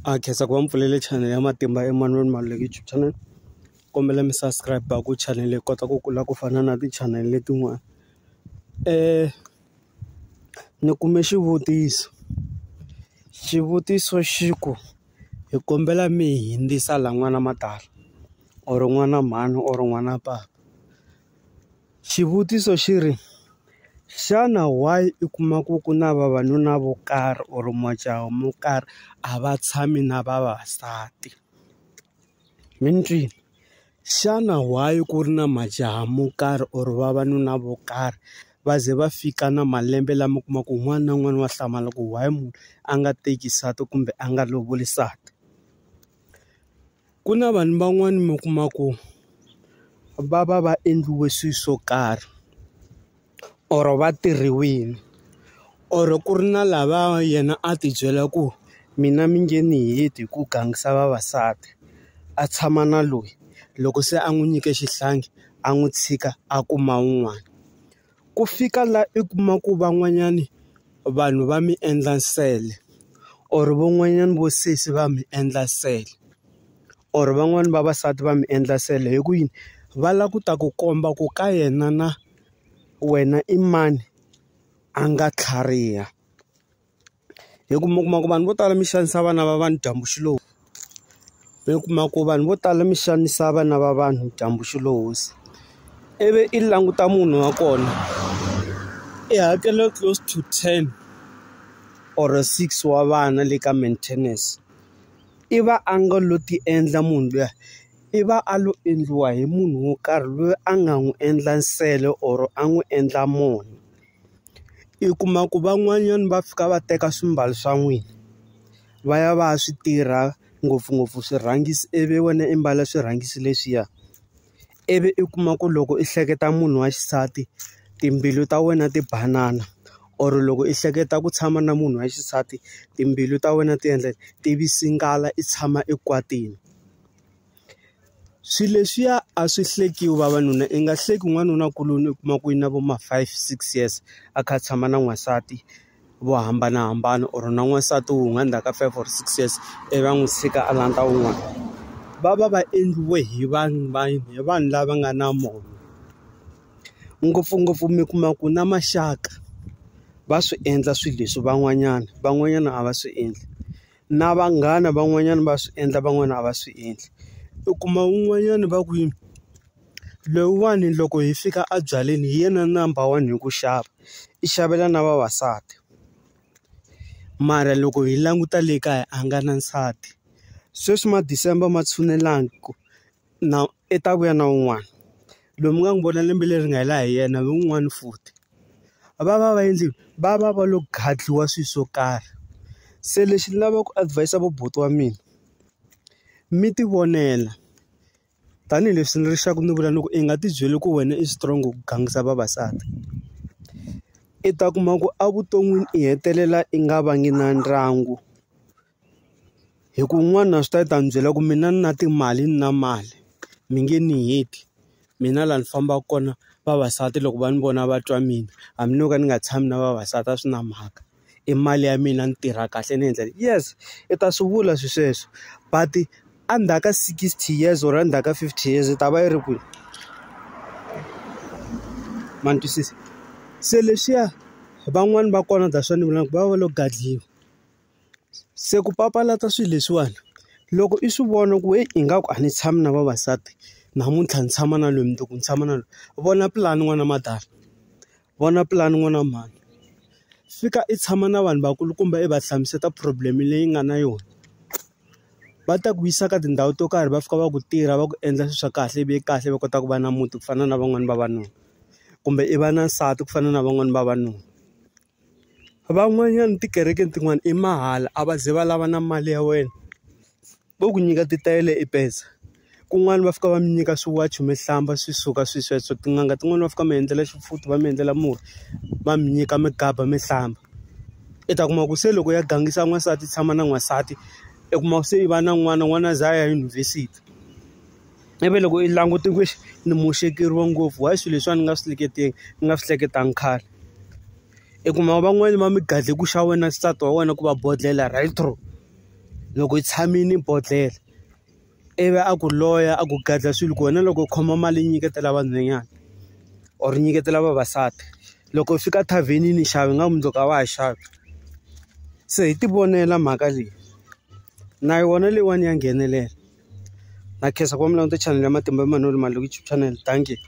khetsa ku va mpfulele channel ya Matimba Emmanuel Maluleke YouTube channel. Kombela mi subscribe ku channel leyi kota ku kula ku fana na ti-channel letin'wana. Ni kume xivutiso xi ku hi kombela mi hindzisa la n'wana Matala or n'wana mhani or n'wana papa. Xivutiso xi ri xana why i kuma ku na vavanuna vo karhi or majaha mo karhi a va tshami na vavasati? Mi ni twile? Xana why ku ri na majaha mo karhi or vavanuna vo karhi va ze va fika na malembe lama kuma ku un'wana na un'wana wa hlamala ku why munhu a nga teki nsati kumbe a nga lovoli nsati? Ku na vanhu van'wani mi kuma ku va endliwe swilo swo karhi or va tirhiwile or ku ri na lava yena a ti byela ku mina mi nge ni heti ku gangisa vavasati, a tshama na loyi loko se a n'wi nyike xihlangi a n'wi tshika a kuma un'wana. Ku fika la i kuma ku van'wanyani vanhu va mi endla nsele or van'wanyani vo sesi va mi endla nsele or van'wani vavasati va mi endla nsele hi ku yini? Va lava ku ta ku komba ku ka yena na wena i mani a nga tlhariha. Hi kuma ku vanhu vo tala mi xanisa vana va vanhu dyambu xiloho. Mi kuma ku vanhu vo tala mi xanisa vana va vanhu dyambu xilohosi. Ivi i languta munhu wa kona i hakela close to 10 or 6 wa vana le ka maintenance. I va a nga lo ti endla munhu luya, i va a lo endliwa hi munhu wo karhi loyi a nga n'wi endla nsele or a n'wi endla mona. I kuma ku van'wanyana va fika va teka swimbalo swa n'wina va ya va ya swi tirha ngopfungopfu swirhangisi, ivi wena i mbala swirhangisi leswiya. Ivi i kuma ku loko i hleketa munhu wa xisati timbilu ta wena ti banana, or loko i hleketa ku tshama na munhu wa xisati timbilu ta wena ti endla ti visingala, i tshama ekwatini. Swilo leswiya a swi hlekiwi vavanuna. I nga hleki n'wanuna kuloni i kuma ku yi na vo ma 5-6 years a kha tshama na n'wansati vo hambanahambana or na n'wansati wun'we endzhaku ka 5 or 6 years ivi va n'wi tshika a landza wun'wana. Va va endliwe hi vanhu lava nga na mona. Ngopfungopfu mi kuma ku na maxaka va swi endla swilo leswi van'wanyana a va swi endli, na vanghana van'wanyana va swi endla van'wana a va swi endli. I kuma un'wanyana va ku yini loyiwani loko hi fika a byaleni hi yena number 1 hi ku xava, i xavela na vavasati, mara loko hi languta le kaya a nga na nsati. Sweswi ma December ma tshunelangi na i ta vuya na un'wana loyi mi nga n'wi vona lembe leri nga hela hi yena un'wana futhi. Va endli va lo gadliwa swilo swo karhi. Se lexi ni lava ku advise vo buti wa mina, mi ti vonela tanihileswi ni rixaka ni vula ni ku i nga ti byeli ku wena i strong ku gangisa vavasati. I ta kuma ku evuton'wini i hetelela i nga vangi na ndyangu hi ku un'wana na swi ta ni byela ku mina ni na timali ni na mali mi nge ni heti. Mina laha ni fambaka kona vavasati loko va ni vona va twa mina, hambi no ka ni nga tshami na vavasati a swi na mhaka. I mali ya mina ni tirha kahle ni endla yes i ta swi vula sweswo, but endzhaku ka 60 years or endzhaku ka 50 years i ta va yi ri kwihi? Ma ni twisisa? Se leswiya van'wani va kona da swa ni vulaka va va lo gadliwa. Se ku papalata swilo leswiwani loko i swi vona ku i nga ku a ni tshami na vavasati namuntlha ni tshama na loyi mundzuku ni tshama na loyi, vona pulani n'wana Madala, vona pulani n'wana mhani. Fika i tshama na vanhu vakulukumba i va hlamuseta problem leyi nga na yona. Va ta ku yisa ka tindhawu to karhi va fika va ku tirha va ku endla swilo swa kahle ivi kahle va kota ku va na muti ku fana na van'wani vavanuna, kumbe i va na nsati ku fana na van'wani vavanuna. Van'wanyana tikerekeni tin'wana i mahala a va ze va lava na mali ya wena, vo ku nyika titayele i pesa. Kun'wana va fika va mi nyika swiwachi mi hlamba swi suka sweswo. Tin'anga tin'wana va fika mi endlela xifuthi va mi endlela murhi va mi nyika migaba mi hlamba. I ta kuma ku se loko ya gangisa n'wansati tshama na n'wansati i kuma ku se i va na n'wana za ya yunivhesiti. Ivi loko i langute ku ni muxekeriwa ngopfu why swilo leswiwa ni nga swi hleketanga khale. I kuma van'wani va mi gadle ku xa wena nsati wa wena ku va bodlela right through. loko i tshamini bodlele ivi a ku loya a ku gadla swilo ku wena loko u khoma mali nyiketela vanhwanyana or nyiketela vavasati loko fika thavhenini xavi nga mundzuku wa ha xavi se hi ti vonela mhaka leyi na yona leyiwani ya nghenelela na khensa ku va mi languta channel ya Matimba Emanuel Mali YouTube channel. Thank you.